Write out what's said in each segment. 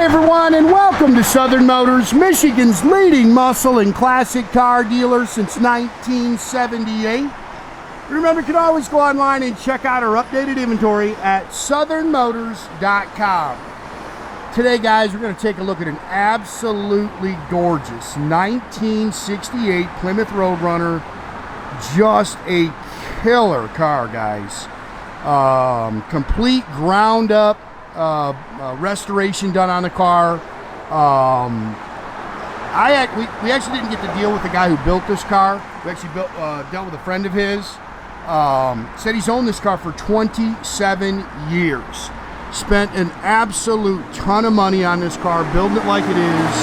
everyone, and welcome to Southern Motors, Michigan's leading muscle and classic car dealer since 1978. Remember, you can always go online and check out our updated inventory at southernmotors.com. Today, guys, we're going to take a look at an absolutely gorgeous 1968 Plymouth Roadrunner. Just a killer car, guys. Complete ground-up restoration done on the car. We actually didn't get to deal with the guy who built this car. We actually dealt with a friend of his. Said he's owned this car for 27 years. Spent an absolute ton of money on this car, building it like it is,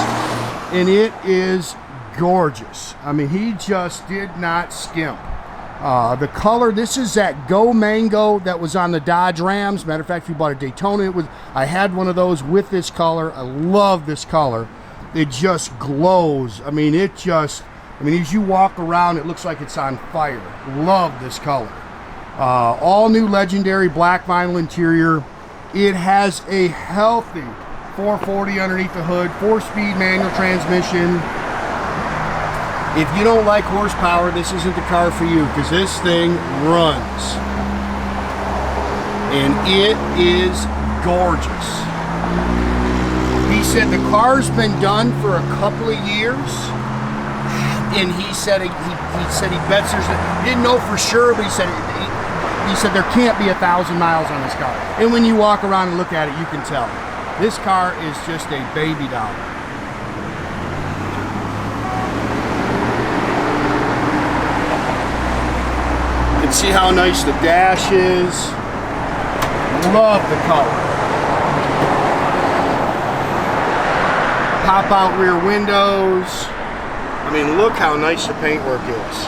and it is gorgeous. I mean, he just did not skimp. The color, this is that GoManGo that was on the Dodge Rams. Matter of fact, if you bought a Daytona, I had one of those with this color. I love this color. It just glows. I mean, as you walk around, it looks like it's on fire. Love this color. All new legendary black vinyl interior. It has a healthy 440 underneath the hood, 4-speed manual transmission. If you don't like horsepower, this isn't the car for you, because this thing runs. And it is gorgeous. He said the car's been done for a couple of years, and he said he bets he didn't know for sure, but he said there can't be 1,000 miles on this car. And when you walk around and look at it, you can tell. This car is just a baby doll. See how nice the dash is. Love the color. Pop out rear windows. I mean, look how nice the paintwork is.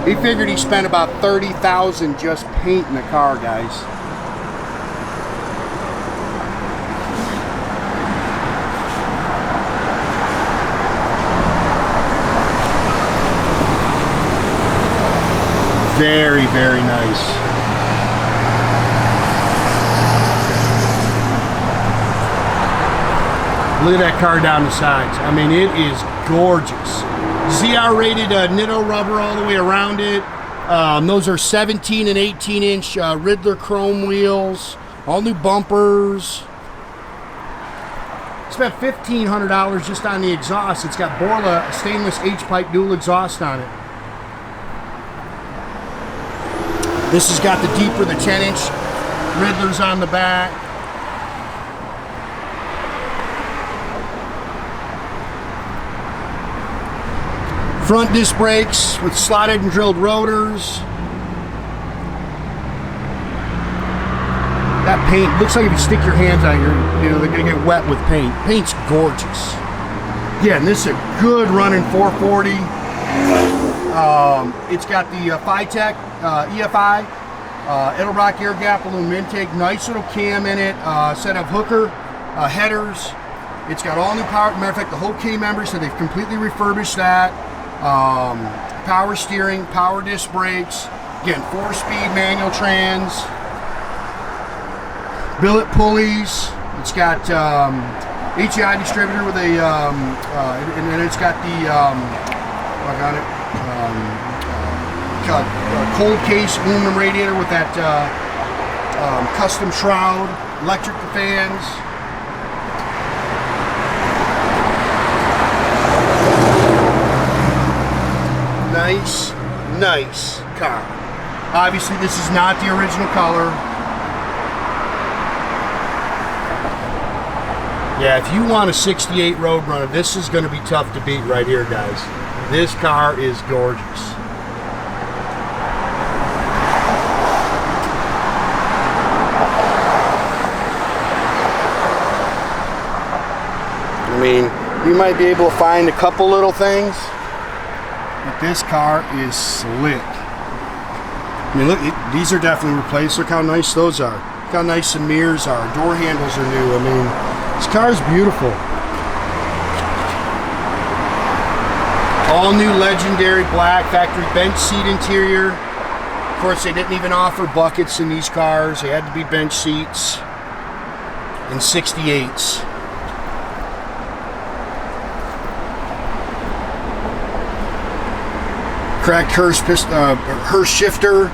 He figured he spent about $30,000 just painting the car, guys. Very, very nice. Look at that car down the sides. I mean, it is gorgeous. ZR rated Nitto rubber all the way around it. Those are 17 and 18 inch Ridler chrome wheels. All new bumpers. Spent $1,500 just on the exhaust. It's got Borla stainless H-pipe dual exhaust on it. This has got the deeper, the 10-inch Ridlers on the back. Front disc brakes with slotted and drilled rotors. That paint looks like if you stick your hands on it, they're gonna get wet with paint. Paint's gorgeous. Yeah, and this is a good running 440. It's got the Fi-Tech EFI, Edelbrock Air Gap aluminum intake, nice little cam in it, set of hooker headers. It's got all new power. Matter of fact, the whole K-member, so they've completely refurbished that. Power steering, power disc brakes. Again, 4-speed manual trans. Billet pulleys. It's got HEI distributor with a, and then it's got the, I got it. Cold case aluminum radiator with that custom shroud, electric fans. Nice car. Obviously, this is not the original color. Yeah, if you want a 68 Roadrunner, this is going to be tough to beat right here, guys. This car is gorgeous. I mean, you might be able to find a couple little things, but this car is slick. I mean, look, these are definitely replaced. Look how nice those are. Look how nice the mirrors are. Door handles are new. I mean, this car is beautiful. All new legendary black factory bench seat interior. Of course, they didn't even offer buckets in these cars. They had to be bench seats. and 68s. Cracked Hurst shifter,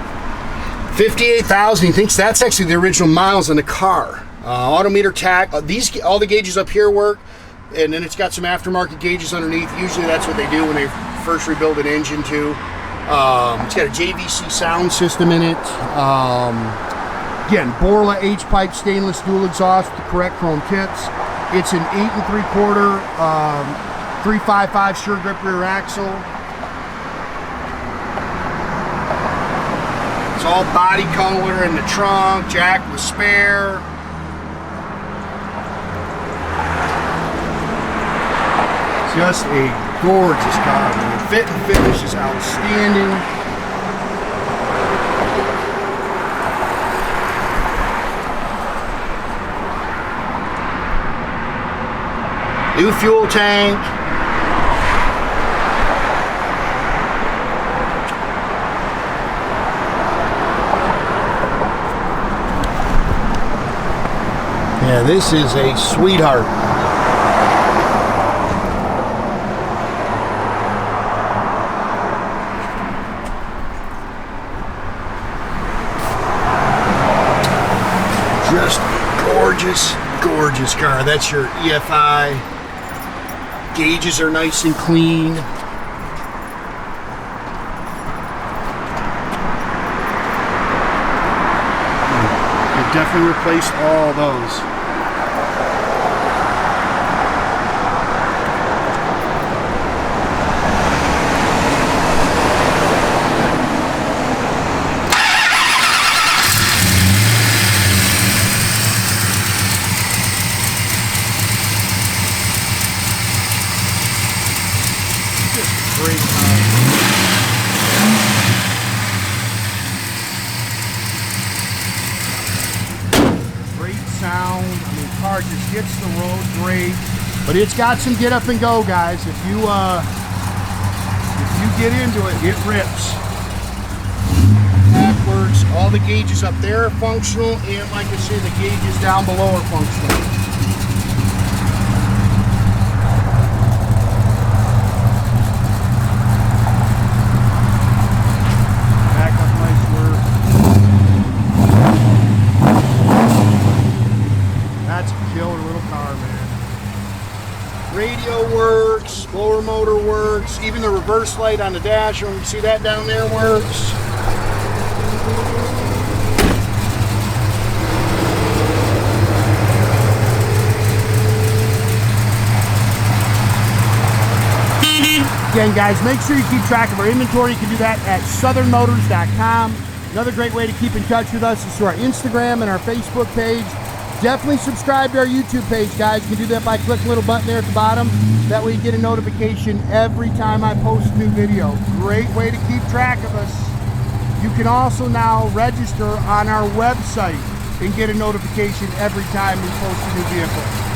58,000. He thinks that's actually the original miles on the car. Autometer tach. All the gauges up here work, and then it's got some aftermarket gauges underneath. Usually that's what they do when they first rebuild an engine too. It's got a JVC sound system in it. Again, Borla H-pipe stainless dual exhaust with the correct chrome tips. It's an 8 3/4 355 sure grip rear axle. It's all body color in the trunk, jack with spare. Just a gorgeous car, man. The fit and finish is outstanding. New fuel tank. Yeah, this is a sweetheart. Just gorgeous, gorgeous car. That's your EFI. Gauges are nice and clean. They definitely replaced all those. Great sound. I mean, car just hits the road great, but it's got some get up and go, guys. If you get into it, it rips. That works. All the gauges up there are functional, and like I say, the gauges down below are functional. Radio works, blower motor works, even the reverse light on the dash, you see that down there works. Again, guys, make sure you keep track of our inventory. You can do that at southernmotors.com. Another great way to keep in touch with us is through our Instagram and our Facebook page. Definitely subscribe to our YouTube page, guys. You can do that by clicking the little button there at the bottom. That way you get a notification every time I post a new video. Great way to keep track of us. You can also now register on our website and get a notification every time we post a new vehicle.